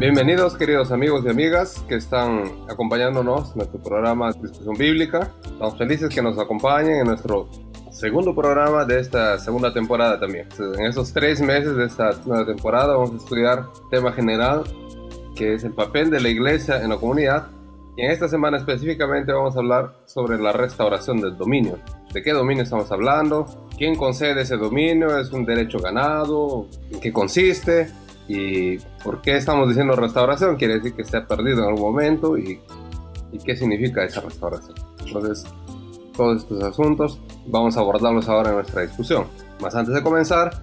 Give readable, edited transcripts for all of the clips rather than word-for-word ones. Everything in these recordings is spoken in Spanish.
Bienvenidos, queridos amigos y amigas que están acompañándonos en nuestro programa de discusión bíblica. Estamos felices que nos acompañen en nuestro segundo programa de esta segunda temporada también. En esos 3 meses de esta nueva temporada vamos a estudiar tema general, que es el papel de la iglesia en la comunidad. Y en esta semana específicamente vamos a hablar sobre la restauración del dominio. ¿De qué dominio estamos hablando? ¿Quién concede ese dominio? ¿Es un derecho ganado? ¿En qué consiste? ¿Y por qué estamos diciendo restauración? Quiere decir que se ha perdido en algún momento. ¿Y qué significa esa restauración? Entonces, todos estos asuntos vamos a abordarlos ahora en nuestra discusión. Más antes de comenzar,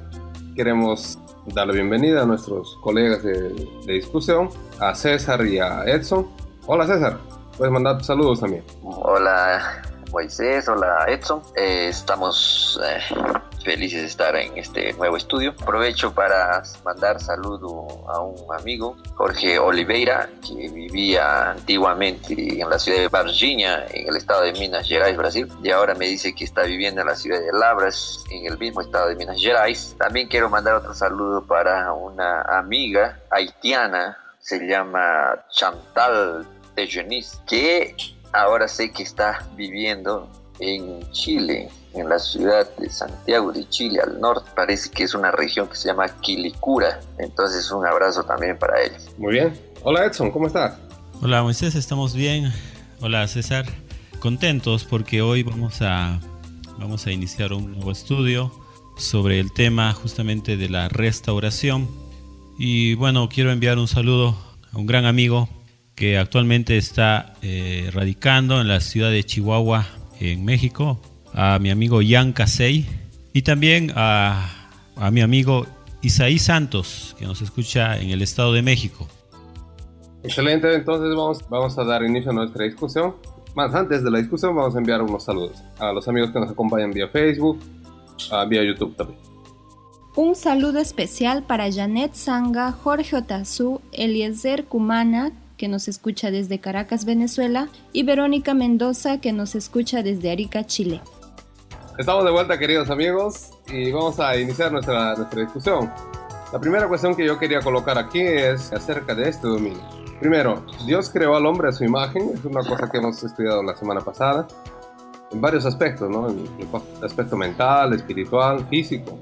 queremos dar la bienvenida a nuestros colegas de discusión, a César y a Edson. Hola César, puedes mandar tus saludos también. Hola Moisés, hola Edson. Estamos felices de estar en este nuevo estudio. Aprovecho para mandar saludo a un amigo, Jorge Oliveira, que vivía antiguamente en la ciudad de Varginha, en el estado de Minas Gerais, Brasil, y ahora me dice que está viviendo en la ciudad de Lavras, en el mismo estado de Minas Gerais. También quiero mandar otro saludo para una amiga haitiana, se llama Chantal Tejenis, que ahora sé que está viviendo en Chile, en la ciudad de Santiago de Chile, al norte. Parece que es una región que se llama Quilicura. Entonces un abrazo también para él. Muy bien. Hola Edson, ¿cómo estás? Hola Moisés, estamos bien. Hola César. Contentos porque hoy vamos a iniciar un nuevo estudio sobre el tema justamente de la restauración. Y bueno, quiero enviar un saludo a un gran amigo que actualmente está radicando en la ciudad de Chihuahua, en México, a mi amigo Jan Casey, y también a mi amigo Isaí Santos, que nos escucha en el Estado de México. Excelente, entonces vamos a dar inicio a nuestra discusión. Más antes de la discusión vamos a enviar unos saludos a los amigos que nos acompañan vía Facebook, vía YouTube también. Un saludo especial para Janet Sanga, Jorge Otazú, Eliezer Cumana, que nos escucha desde Caracas, Venezuela, y Verónica Mendoza, que nos escucha desde Arica, Chile. Estamos de vuelta, queridos amigos, y vamos a iniciar nuestra discusión. La primera cuestión que yo quería colocar aquí es acerca de este dominio. Primero, Dios creó al hombre a su imagen, es una cosa que hemos estudiado la semana pasada, en varios aspectos, ¿no? En el aspecto mental, espiritual, físico.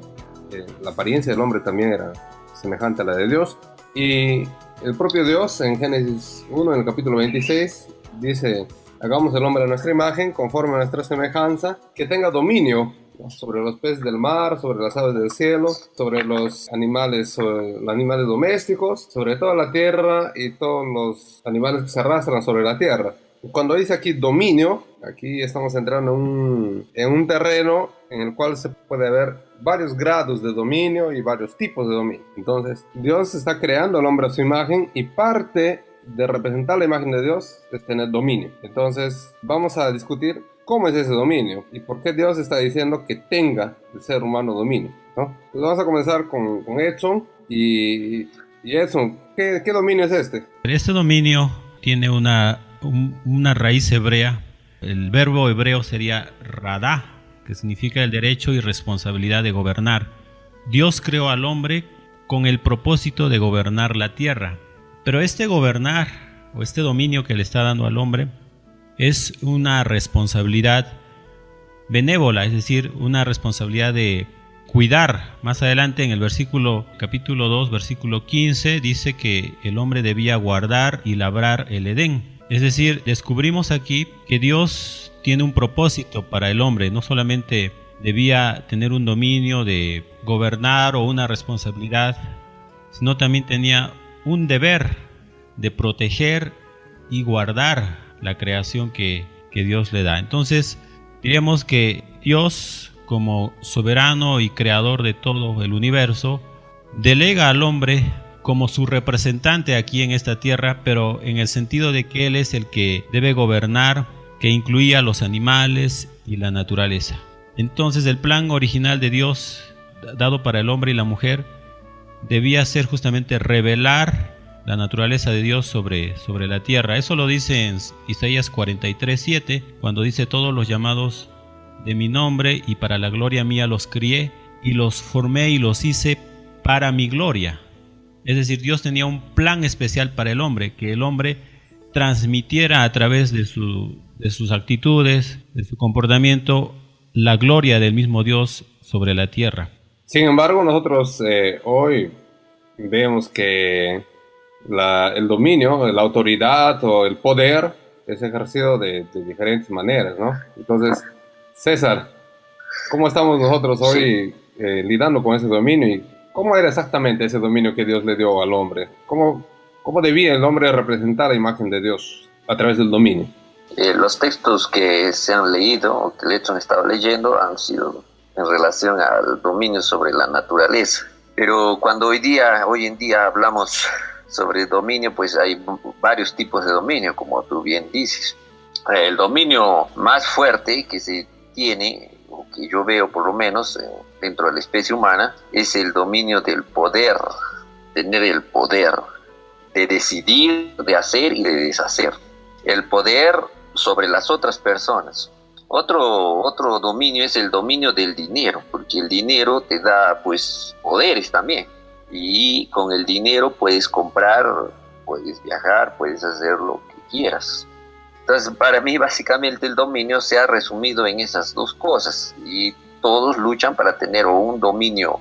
La apariencia del hombre también era semejante a la de Dios. Y el propio Dios, en Génesis 1, en el capítulo 26, dice: hagamos el hombre a nuestra imagen, conforme a nuestra semejanza, que tenga dominio sobre los peces del mar, sobre las aves del cielo, sobre los animales domésticos, sobre toda la tierra y todos los animales que se arrastran sobre la tierra. Cuando dice aquí dominio, aquí estamos entrando en un terreno en el cual se puede ver varios grados de dominio y varios tipos de dominio. Entonces, Dios está creando al hombre a su imagen, y parte de representar la imagen de Dios es tener dominio. Entonces, vamos a discutir cómo es ese dominio y por qué Dios está diciendo que tenga el ser humano dominio, ¿no? Pues vamos a comenzar con Edson. Y Edson, ¿qué dominio es este? Este dominio tiene una raíz hebrea. El verbo hebreo sería radá, que significa el derecho y responsabilidad de gobernar. Dios creó al hombre con el propósito de gobernar la tierra. Pero este gobernar, o este dominio que le está dando al hombre, es una responsabilidad benévola, es decir, una responsabilidad de cuidar. Más adelante en el capítulo 2, versículo 15, dice que el hombre debía guardar y labrar el Edén. Es decir, descubrimos aquí que Dios tiene un propósito para el hombre. No solamente debía tener un dominio de gobernar o una responsabilidad, sino también tenía un deber de proteger y guardar la creación que Dios le da. Entonces, diríamos que Dios, como soberano y creador de todo el universo, delega al hombre como su representante aquí en esta tierra, pero en el sentido de que Él es el que debe gobernar, que incluía a los animales y la naturaleza. Entonces el plan original de Dios, dado para el hombre y la mujer, debía ser justamente revelar la naturaleza de Dios sobre la tierra. Eso lo dice en Isaías 43:7, cuando dice: todos los llamados de mi nombre y para la gloria mía los crié, y los formé y los hice para mi gloria. Es decir, Dios tenía un plan especial para el hombre, que el hombre transmitiera a través de sus actitudes, de su comportamiento, la gloria del mismo Dios sobre la tierra. Sin embargo, nosotros hoy vemos que el dominio, la autoridad o el poder es ejercido de diferentes maneras, ¿no? Entonces, César, ¿cómo estamos nosotros hoy lidiando con ese dominio? ¿Y cómo era exactamente ese dominio que Dios le dio al hombre? ¿Cómo debía el hombre representar la imagen de Dios a través del dominio? Los textos que se han leído, o que Letson estado leyendo, han sido en relación al dominio sobre la naturaleza. Pero cuando hoy en día hablamos sobre dominio, pues hay varios tipos de dominio, como tú bien dices. El dominio más fuerte que se tiene, o que yo veo por lo menos dentro de la especie humana, es el dominio del poder, tener el poder de decidir, de hacer y de deshacer. El poder sobre las otras personas. Otro dominio es el dominio del dinero, porque el dinero te da pues poderes también, y con el dinero puedes comprar, puedes viajar, puedes hacer lo que quieras. Entonces, para mí básicamente el dominio se ha resumido en esas dos cosas, y todos luchan para tener o un dominio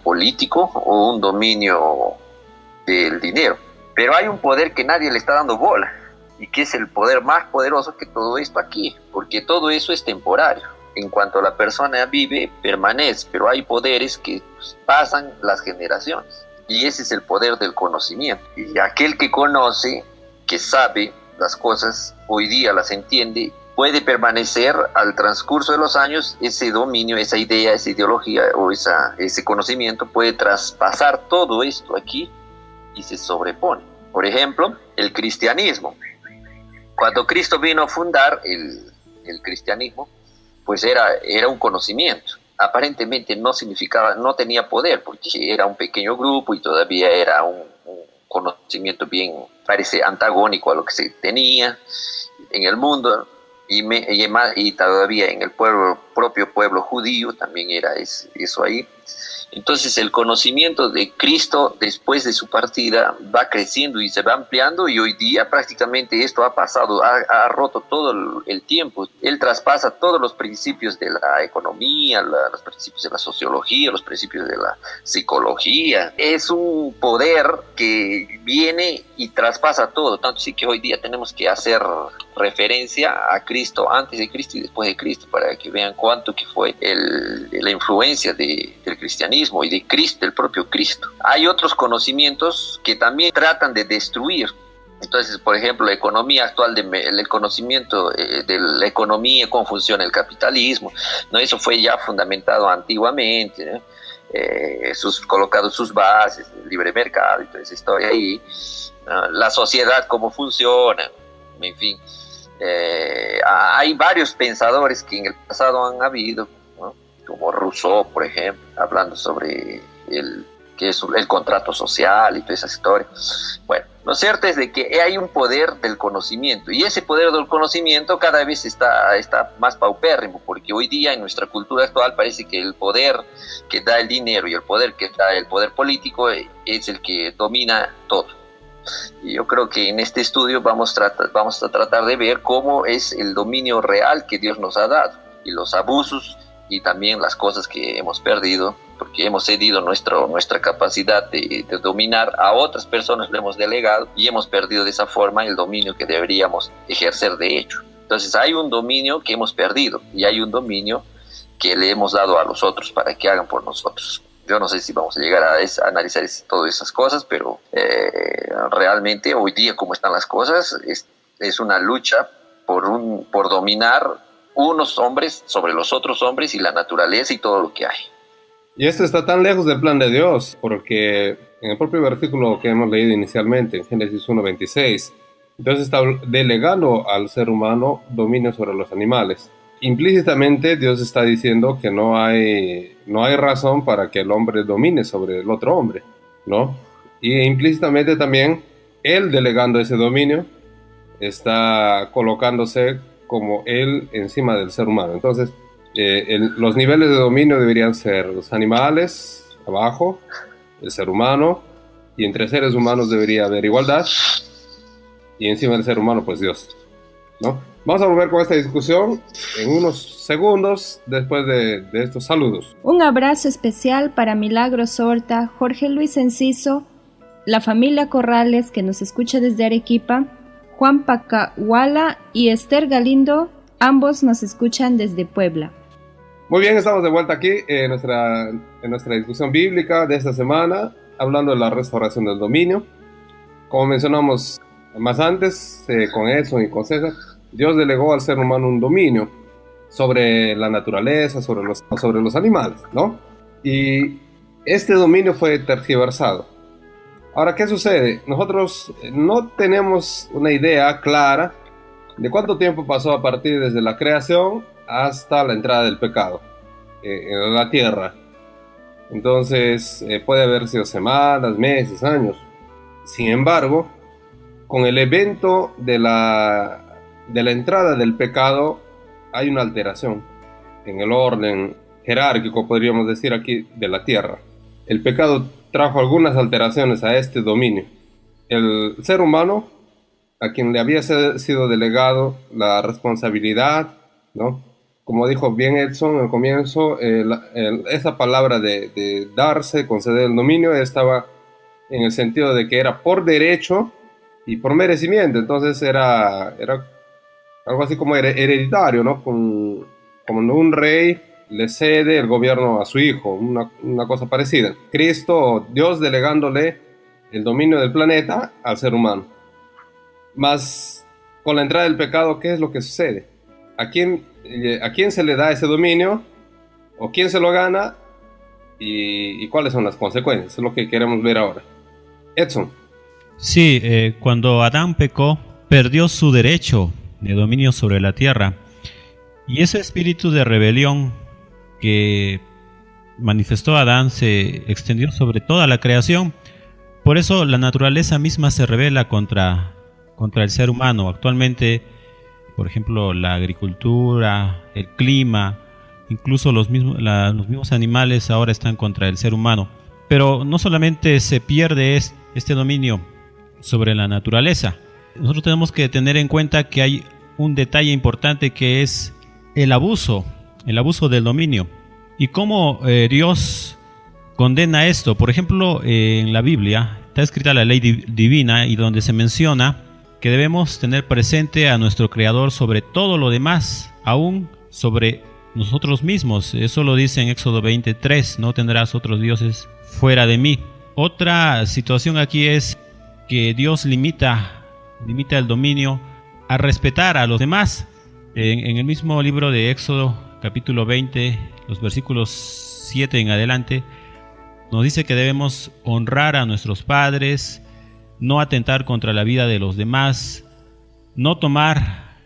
político o un dominio del dinero. Pero hay un poder que nadie le está dando bola, y que es el poder más poderoso que todo esto aquí, porque todo eso es temporario. En cuanto la persona vive, permanece, pero hay poderes que pasan las generaciones, y ese es el poder del conocimiento. Y aquel que conoce, que sabe las cosas, hoy día las entiende, puede permanecer al transcurso de los años. Ese dominio, esa idea, esa ideología o ese conocimiento puede traspasar todo esto aquí y se sobrepone. Por ejemplo, el cristianismo. Cuando Cristo vino a fundar el cristianismo, pues era un conocimiento. Aparentemente no tenía poder, porque era un pequeño grupo y todavía era un conocimiento bien, parece antagónico a lo que se tenía en el mundo, y todavía en el propio pueblo judío también era eso ahí. Entonces el conocimiento de Cristo después de su partida va creciendo y se va ampliando, y hoy día prácticamente esto ha pasado, ha roto todo el tiempo. Él traspasa todos los principios de la economía, los principios de la sociología, los principios de la psicología. Es un poder que viene y traspasa todo, tanto sí que hoy día tenemos que hacer referencia a Cristo, antes de Cristo y después de Cristo, para que vean cuánto que fue la influencia del cristianismo y de Cristo, del propio Cristo. Hay otros conocimientos que también tratan de destruir. Entonces, por ejemplo, la economía actual, el conocimiento de la economía, cómo funciona el capitalismo, ¿no? Eso fue ya fundamentado antiguamente, ¿no? Colocado sus bases, el libre mercado y toda esa historia ahí, ¿no? La sociedad, cómo funciona, en fin. Hay varios pensadores que en el pasado han habido, ¿no? Como Rousseau, por ejemplo, hablando sobre que es el contrato social y toda esa historia. Bueno, lo cierto es de que hay un poder del conocimiento, y ese poder del conocimiento cada vez está más paupérrimo, porque hoy día en nuestra cultura actual parece que el poder que da el dinero y el poder que da el poder político es el que domina todo. Y yo creo que en este estudio vamos a tratar de ver cómo es el dominio real que Dios nos ha dado, y los abusos y también las cosas que hemos perdido, porque hemos cedido nuestra capacidad de dominar a otras personas, lo hemos delegado y hemos perdido de esa forma el dominio que deberíamos ejercer de hecho. Entonces hay un dominio que hemos perdido y hay un dominio que le hemos dado a los otros para que hagan por nosotros. Yo no sé si vamos a llegar a analizar todas esas cosas, pero realmente hoy día como están las cosas es una lucha por dominar unos hombres sobre los otros hombres y la naturaleza y todo lo que hay. Y esto está tan lejos del plan de Dios, porque en el propio versículo que hemos leído inicialmente, en Génesis 1:26, Dios está delegando al ser humano dominio sobre los animales. Implícitamente Dios está diciendo que no hay razón para que el hombre domine sobre el otro hombre, ¿no? Y implícitamente también él, delegando ese dominio, está colocándose como él encima del ser humano. Entonces, los niveles de dominio deberían ser los animales abajo, el ser humano, y entre seres humanos debería haber igualdad, y encima del ser humano, pues Dios, ¿no? Vamos a volver con esta discusión en unos segundos después de estos saludos. Un abrazo especial para Milagros Horta, Jorge Luis Enciso, la familia Corrales que nos escucha desde Arequipa, Juan Pacahuala y Esther Galindo, ambos nos escuchan desde Puebla. Muy bien, estamos de vuelta aquí en nuestra discusión bíblica de esta semana, hablando de la restauración del dominio. Como mencionamos más antes, con Edson y con César, Dios delegó al ser humano un dominio sobre la naturaleza, sobre los animales, ¿no? Y este dominio fue tergiversado. Ahora, ¿qué sucede? Nosotros no tenemos una idea clara de cuánto tiempo pasó a partir desde la creación hasta la entrada del pecado en la tierra. Entonces, puede haber sido semanas, meses, años. Sin embargo, con el evento de la entrada del pecado, hay una alteración en el orden jerárquico, podríamos decir aquí, de la tierra. El pecado trajo algunas alteraciones a este dominio. El ser humano, a quien le había sido delegado la responsabilidad, ¿no? Como dijo bien Edson al comienzo, esa palabra de darse, conceder el dominio, estaba en el sentido de que era por derecho y por merecimiento. Entonces era algo así como hereditario, ¿no? Como un rey le cede el gobierno a su hijo, una cosa parecida. Cristo, Dios delegándole el dominio del planeta al ser humano. Mas con la entrada del pecado, ¿qué es lo que sucede? ¿A quién se le da ese dominio? ¿O quién se lo gana? ¿Y cuáles son las consecuencias? Es lo que queremos ver ahora. Edson. Sí, cuando Adán pecó, perdió su derecho de dominio sobre la tierra. Y ese espíritu de rebelión que manifestó Adán se extendió sobre toda la creación. Por eso la naturaleza misma se rebela contra el ser humano. Actualmente, por ejemplo, la agricultura, el clima, incluso los mismos animales ahora están contra el ser humano. Pero no solamente se pierde este dominio sobre la naturaleza. Nosotros tenemos que tener en cuenta que hay un detalle importante que es el abuso del dominio. ¿Y cómo Dios condena esto? Por ejemplo, en la Biblia está escrita la ley divina y donde se menciona que debemos tener presente a nuestro Creador sobre todo lo demás, aún sobre nosotros mismos. Eso lo dice en Éxodo 23, no tendrás otros dioses fuera de mí. Otra situación aquí es que Dios limita el dominio a respetar a los demás. En el mismo libro de Éxodo, capítulo 20, los versículos 7 en adelante, nos dice que debemos honrar a nuestros padres, no atentar contra la vida de los demás, no tomar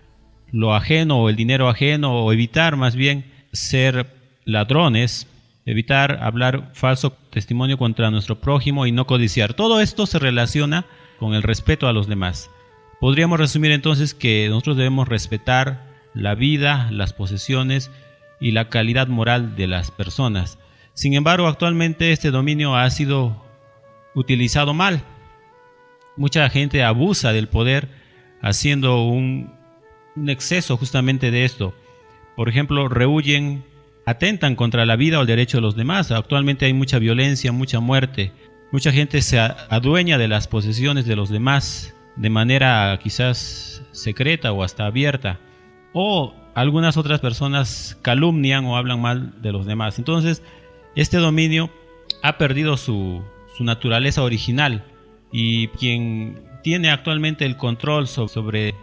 lo ajeno o el dinero ajeno, o evitar más bien ser ladrones, evitar hablar falso testimonio contra nuestro prójimo y no codiciar. Todo esto se relaciona con el respeto a los demás. Podríamos resumir entonces que nosotros debemos respetar la vida, las posesiones y la calidad moral de las personas. Sin embargo, actualmente este dominio ha sido utilizado mal. Mucha gente abusa del poder haciendo un exceso justamente de esto. Por ejemplo, rehuyen, atentan contra la vida o el derecho de los demás. Actualmente hay mucha violencia, mucha muerte. Mucha gente se adueña de las posesiones de los demás de manera quizás secreta o hasta abierta. O algunas otras personas calumnian o hablan mal de los demás. Entonces, este dominio ha perdido su naturaleza original. Y quien tiene actualmente el control sobre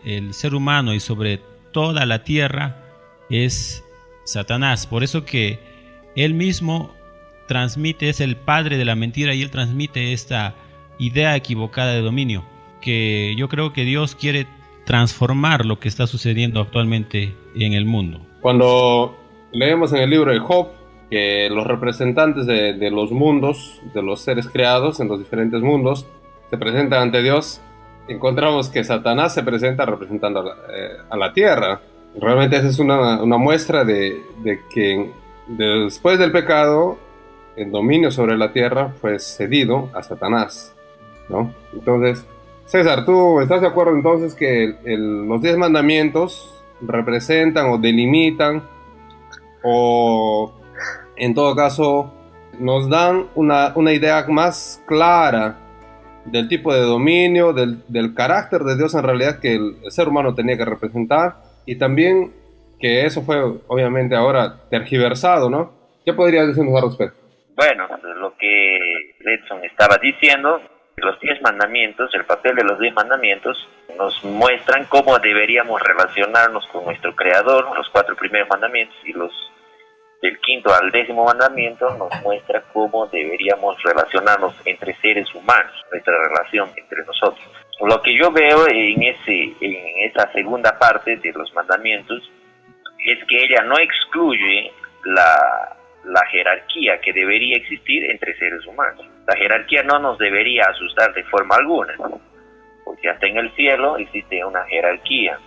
el ser humano y sobre toda la tierra es Satanás. Por eso que él mismo transmite, es el padre de la mentira, y él transmite esta idea equivocada de dominio, que yo creo que Dios quiere transformar lo que está sucediendo actualmente en el mundo. Cuando leemos en el libro de Job que los representantes de los mundos, de los seres creados en los diferentes mundos, se presentan ante Dios, encontramos que Satanás se presenta representando a la tierra. Realmente esa es una muestra de que después del pecado, el dominio sobre la tierra fue cedido a Satanás, ¿no? Entonces, César, ¿tú estás de acuerdo entonces que los 10 mandamientos representan o delimitan o en todo caso nos dan una idea más clara del tipo de dominio, del carácter de Dios en realidad que el ser humano tenía que representar, y también que eso fue obviamente ahora tergiversado, ¿no? ¿Qué podrías decirnos al respecto? Bueno, lo que Edson estaba diciendo, los 10 mandamientos, el papel de los 10 mandamientos, nos muestran cómo deberíamos relacionarnos con nuestro Creador. Los 4 primeros mandamientos y los del 5º al 10º mandamiento nos muestra cómo deberíamos relacionarnos entre seres humanos, nuestra relación entre nosotros. Lo que yo veo en esa segunda parte de los mandamientos es que ella no excluye la jerarquía que debería existir entre seres humanos. La jerarquía no nos debería asustar de forma alguna, porque hasta en el cielo existe una jerarquía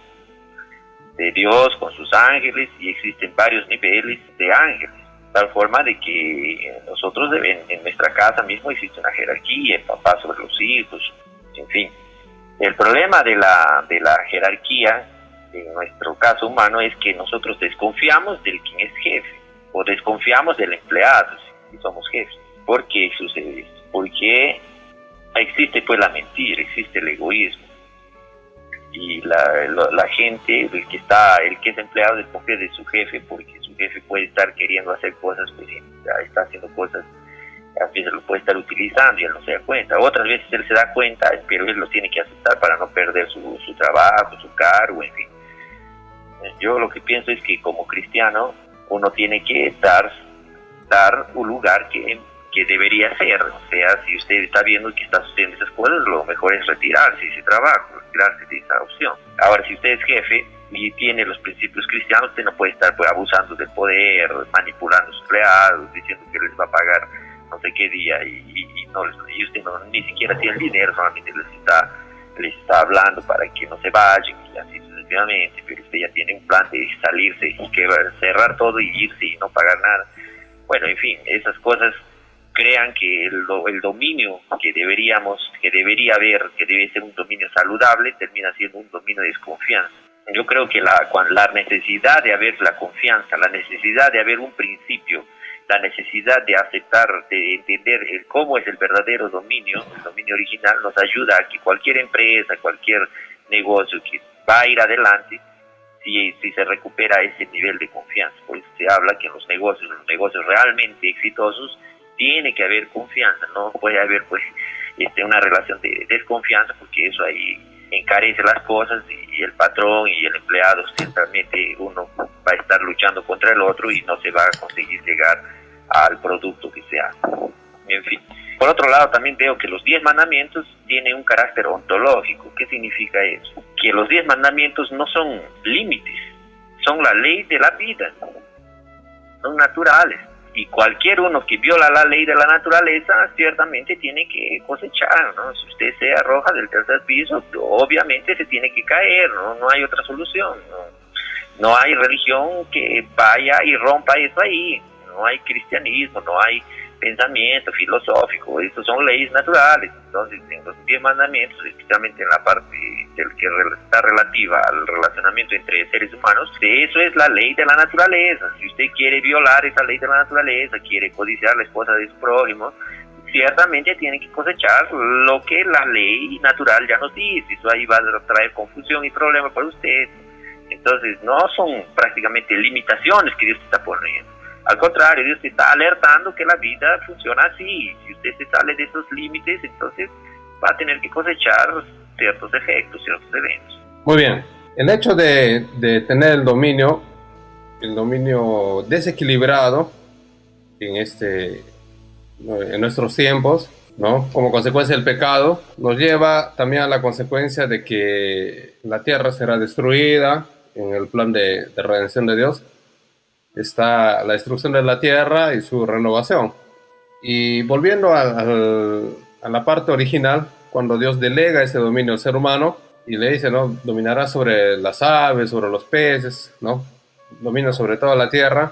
de Dios con sus ángeles y existen varios niveles de ángeles, tal forma de que nosotros en nuestra casa mismo existe una jerarquía, el papá sobre los hijos, en fin. El problema de la jerarquía en nuestro caso humano es que nosotros desconfiamos del quien es jefe o desconfiamos del empleado si somos jefes. ¿Por qué sucede esto? Porque existe pues la mentira, existe el egoísmo. Y la gente, el que es empleado, desconfía de su jefe porque su jefe puede estar queriendo hacer cosas, pues ya está haciendo cosas, a veces lo puede estar utilizando y él no se da cuenta. Otras veces él se da cuenta, pero él lo tiene que aceptar para no perder su trabajo, su cargo, en fin. Yo lo que pienso es que como cristiano uno tiene que dar un lugar que debería ser. O sea, si usted está viendo que está sucediendo esas cosas, lo mejor es retirarse de ese trabajo, retirarse de esa opción. Ahora, si usted es jefe y tiene los principios cristianos, usted no puede estar pues abusando del poder, manipulando a sus empleados, diciendo que les va a pagar no sé qué día y usted ni siquiera tiene el dinero, solamente les está hablando para que no se vayan y así sucesivamente, pero usted ya tiene un plan de salirse y que cerrar todo y irse y no pagar nada. Bueno, en fin, esas cosas crean que el dominio que debería haber, que debe ser un dominio saludable, termina siendo un dominio de desconfianza. Yo creo que la necesidad de haber la confianza, la necesidad de haber un principio, la necesidad de aceptar, de entender cómo es el verdadero dominio, el dominio original, nos ayuda a que cualquier empresa, cualquier negocio que va a ir adelante, si se recupera ese nivel de confianza. Por eso se habla que en los negocios realmente exitosos, tiene que haber confianza, no puede haber pues una relación de desconfianza, porque eso ahí encarece las cosas y el patrón y el empleado, ciertamente uno va a estar luchando contra el otro y no se va a conseguir llegar al producto que sea. En fin. Por otro lado, también veo que los 10 mandamientos tienen un carácter ontológico. ¿Qué significa eso? Que los 10 mandamientos no son límites, son la ley de la vida, son naturales. Y cualquier uno que viola la ley de la naturaleza ciertamente tiene que cosechar, ¿no? Si usted se arroja del tercer piso, obviamente se tiene que caer, ¿no? No hay otra solución, no hay religión que vaya y rompa eso ahí, no hay cristianismo, no hay pensamiento filosófico, esas son leyes naturales. Entonces, en los 10 mandamientos, especialmente en la parte del que está relativa al relacionamiento entre seres humanos, eso es la ley de la naturaleza. Si usted quiere violar esa ley de la naturaleza, quiere codiciar la esposa de su prójimo, ciertamente tiene que cosechar lo que la ley natural ya nos dice. Eso ahí va a traer confusión y problema para usted. Entonces, no son prácticamente limitaciones que Dios te está poniendo. Al contrario, Dios te está alertando que la vida funciona así. Si usted se sale de esos límites, entonces va a tener que cosechar ciertos efectos, ciertos eventos. Muy bien. El hecho de tener el dominio desequilibrado en nuestros tiempos, ¿no? Como consecuencia del pecado, nos lleva también a la consecuencia de que la tierra será destruida. En el plan de redención de Dios está la destrucción de la tierra y su renovación. Y volviendo a la parte original, cuando Dios delega ese dominio al ser humano y le dice, ¿no? Dominará sobre las aves, sobre los peces, ¿no? Domina sobre toda la tierra.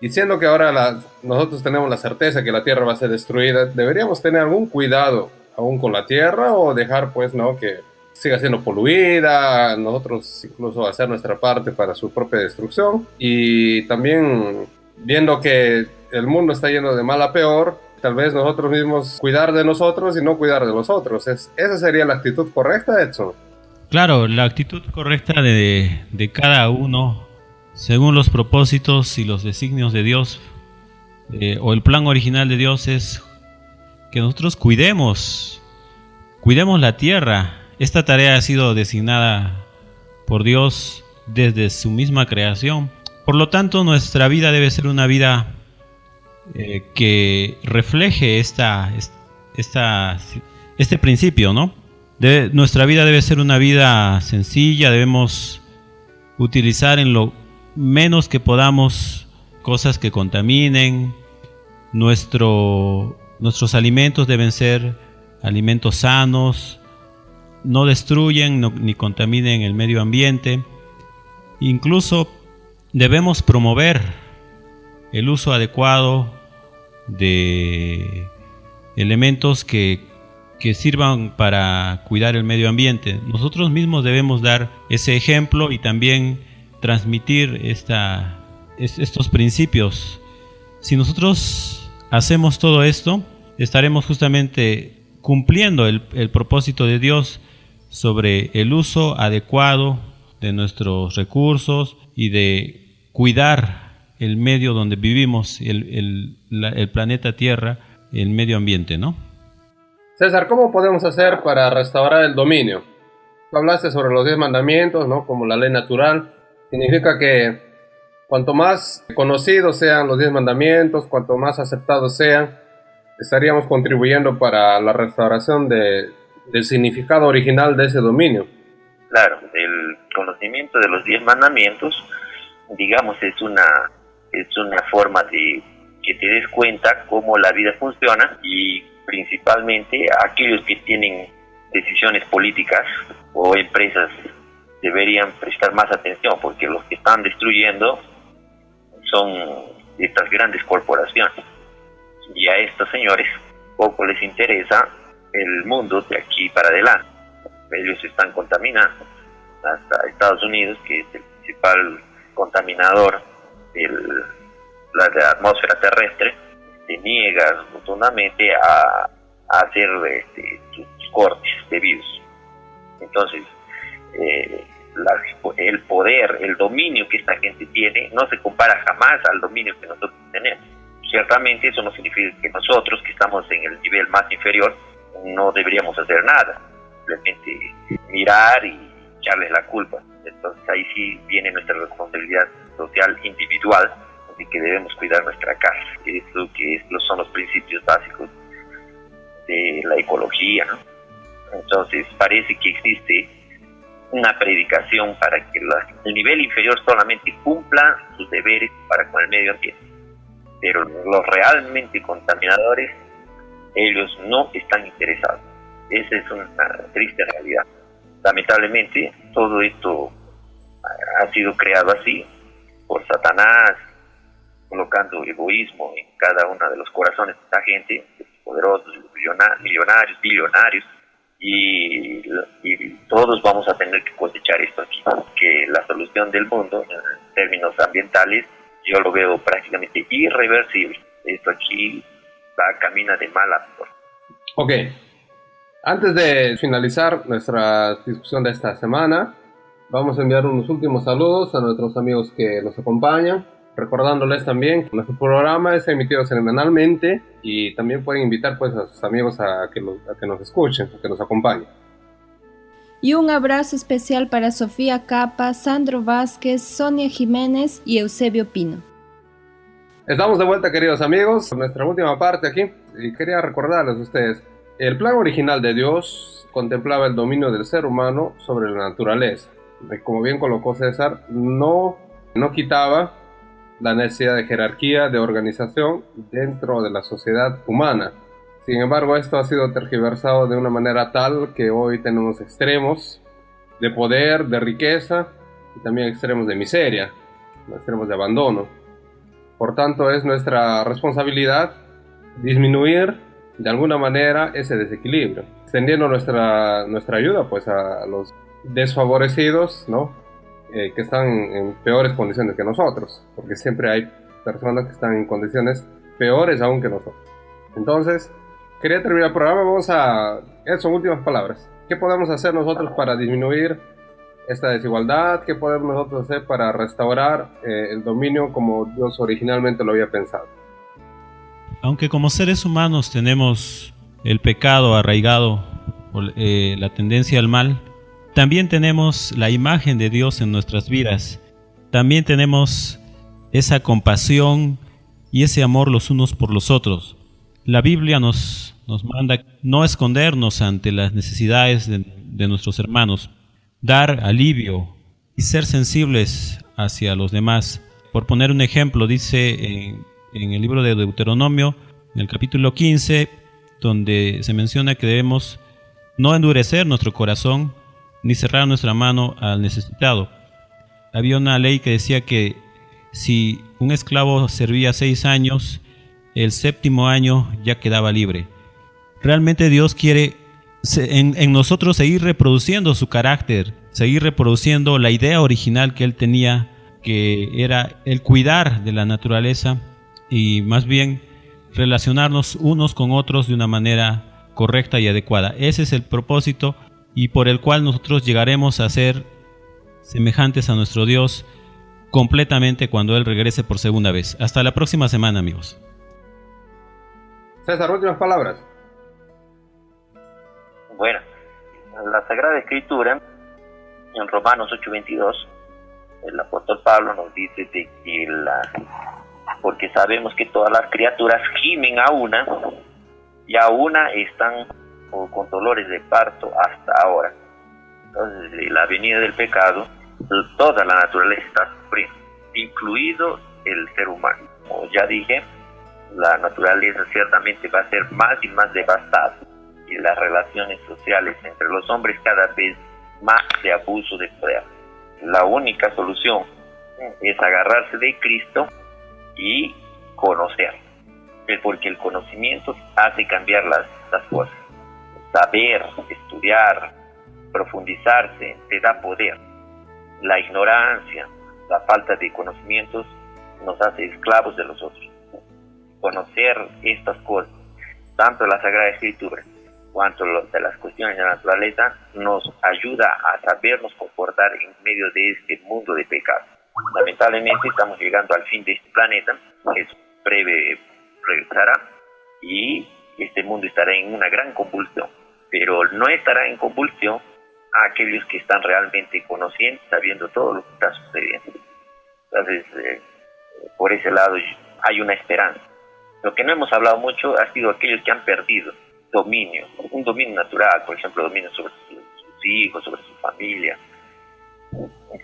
Y siendo que ahora nosotros tenemos la certeza que la tierra va a ser destruida, ¿deberíamos tener algún cuidado aún con la tierra o dejar pues no que siga siendo poluida, nosotros incluso hacer nuestra parte para su propia destrucción? Y también viendo que el mundo está yendo de mal a peor, tal vez nosotros mismos cuidar de nosotros y no cuidar de los otros. ¿Esa sería la actitud correcta, Edson? Claro, la actitud correcta de cada uno, según los propósitos y los designios de Dios, o el plan original de Dios, es que nosotros cuidemos la tierra. Esta tarea ha sido designada por Dios desde su misma creación. Por lo tanto, nuestra vida debe ser una vida que refleje este principio, ¿no? Nuestra vida debe ser una vida sencilla, debemos utilizar en lo menos que podamos cosas que contaminen. Nuestros alimentos deben ser alimentos sanos, no destruyen ni contaminen el medio ambiente. Incluso debemos promover el uso adecuado de elementos que sirvan para cuidar el medio ambiente. Nosotros mismos debemos dar ese ejemplo y también transmitir estos principios. Si nosotros hacemos todo esto, estaremos justamente cumpliendo el propósito de Dios sobre el uso adecuado de nuestros recursos y de cuidar el medio donde vivimos, el planeta Tierra, el medio ambiente, ¿no? César, ¿cómo podemos hacer para restaurar el dominio? Tú hablaste sobre los 10 mandamientos, ¿no? Como la ley natural. Significa que cuanto más conocidos sean los 10 mandamientos, cuanto más aceptados sean, estaríamos contribuyendo para la restauración del significado original de ese dominio. Claro, el conocimiento de los 10 mandamientos, digamos, es una forma de que te des cuenta cómo la vida funciona, y principalmente aquellos que tienen decisiones políticas o empresas deberían prestar más atención, porque los que están destruyendo son estas grandes corporaciones, y a estos señores poco les interesa el mundo de aquí para adelante. Ellos están contaminando. Hasta Estados Unidos, que es el principal contaminador de la atmósfera terrestre, se niega rotundamente a hacer sus cortes debidos. Entonces, el poder, el dominio que esta gente tiene no se compara jamás al dominio que nosotros tenemos. Ciertamente eso no significa que nosotros, que estamos en el nivel más inferior, no deberíamos hacer nada, simplemente mirar y echarles la culpa. Entonces ahí sí viene nuestra responsabilidad social individual, de que debemos cuidar nuestra casa, que es lo que son los principios básicos de la ecología, ¿no? Entonces parece que existe una predicación para que el nivel inferior solamente cumpla sus deberes para con el medio ambiente, pero los realmente contaminadores, ellos no están interesados. Esa es una triste realidad. Lamentablemente todo esto ha sido creado así por Satanás, colocando egoísmo en cada uno de los corazones de esta gente, poderosos, millonarios, billonarios, y todos vamos a tener que cosechar esto aquí, que la solución del mundo en términos ambientales yo lo veo prácticamente irreversible. Esto aquí camina de mal a peor. Ok, antes de finalizar nuestra discusión de esta semana, vamos a enviar unos últimos saludos a nuestros amigos que nos acompañan, recordándoles también que nuestro programa es emitido semanalmente y también pueden invitar pues a sus amigos a que nos escuchen, a que nos acompañen. Y un abrazo especial para Sofía Capa, Sandro Vázquez, Sonia Jiménez y Eusebio Pino. Estamos de vuelta, queridos amigos, en nuestra última parte aquí, y quería recordarles a ustedes, el plan original de Dios contemplaba el dominio del ser humano sobre la naturaleza. Como bien colocó César, no quitaba la necesidad de jerarquía, de organización dentro de la sociedad humana. Sin embargo, esto ha sido tergiversado de una manera tal que hoy tenemos extremos de poder, de riqueza, y también extremos de miseria, extremos de abandono. Por tanto, es nuestra responsabilidad disminuir de alguna manera ese desequilibrio, extendiendo nuestra ayuda pues a los desfavorecidos, ¿no? Que están en peores condiciones que nosotros, porque siempre hay personas que están en condiciones peores aún que nosotros. Entonces, quería terminar el programa. Vamos a... Esas son últimas palabras. ¿Qué podemos hacer nosotros para disminuir esta desigualdad? ¿Qué podemos nosotros hacer para restaurar el dominio como Dios originalmente lo había pensado? Aunque como seres humanos tenemos el pecado arraigado por la tendencia al mal, también tenemos la imagen de Dios en nuestras vidas. También tenemos esa compasión y ese amor los unos por los otros. La Biblia nos manda no escondernos ante las necesidades de nuestros hermanos, dar alivio y ser sensibles hacia los demás. Por poner un ejemplo, dice en el libro de Deuteronomio, en el capítulo 15, donde se menciona que debemos no endurecer nuestro corazón ni cerrar nuestra mano al necesitado. Había una ley que decía que si un esclavo servía 6 años, el 7º año ya quedaba libre. Realmente Dios quiere en nosotros seguir reproduciendo su carácter, seguir reproduciendo la idea original que Él tenía, que era el cuidar de la naturaleza y más bien relacionarnos unos con otros de una manera correcta y adecuada. Ese es el propósito y por el cual nosotros llegaremos a ser semejantes a nuestro Dios completamente cuando Él regrese por segunda vez. Hasta la próxima semana, amigos. César, últimas palabras. Bueno, la Sagrada Escritura, en Romanos 8:22, el apóstol Pablo nos dice de que porque sabemos que todas las criaturas gimen a una, y a una están con dolores de parto hasta ahora. Entonces, de la venida del pecado, toda la naturaleza está sufriendo, incluido el ser humano. Como ya dije, la naturaleza ciertamente va a ser más y más devastada, y las relaciones sociales entre los hombres cada vez más de abuso de poder. La única solución es agarrarse de Cristo y conocer, porque el conocimiento hace cambiar las cosas. Saber, estudiar, profundizarse te da poder. La ignorancia, la falta de conocimientos nos hace esclavos de los otros. Conocer estas cosas, tanto la Sagrada Escritura cuanto de las cuestiones de la naturaleza, nos ayuda a sabernos comportar en medio de este mundo de pecado. Lamentablemente estamos llegando al fin de este planeta, es breve regresará, y este mundo estará en una gran convulsión, pero no estará en convulsión a aquellos que están realmente conociendo, sabiendo todo lo que está sucediendo. Entonces, por ese lado hay una esperanza. Lo que no hemos hablado mucho ha sido aquellos que han perdido dominio, un dominio natural, por ejemplo, dominio sobre sus hijos, sobre su familia,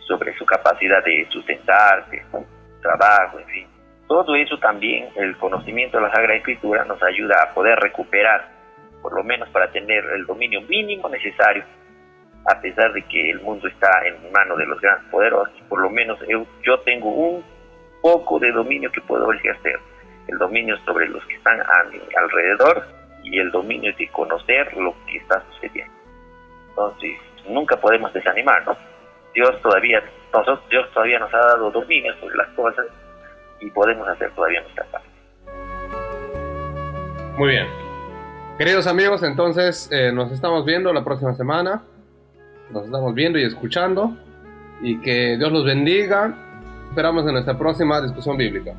sobre su capacidad de sustentarse, trabajo, en fin. Todo eso también, el conocimiento de la Sagrada Escritura nos ayuda a poder recuperar, por lo menos para tener el dominio mínimo necesario, a pesar de que el mundo está en manos de los grandes poderosos. Por lo menos yo tengo un poco de dominio que puedo ejercer, el dominio sobre los que están a mi alrededor y el dominio de conocer lo que está sucediendo. Entonces, nunca podemos desanimarnos. Dios todavía nos ha dado dominio sobre las cosas y podemos hacer todavía nuestra parte. Muy bien. Queridos amigos, entonces nos estamos viendo la próxima semana. Nos estamos viendo y escuchando. Y que Dios los bendiga. Esperamos en nuestra próxima discusión bíblica.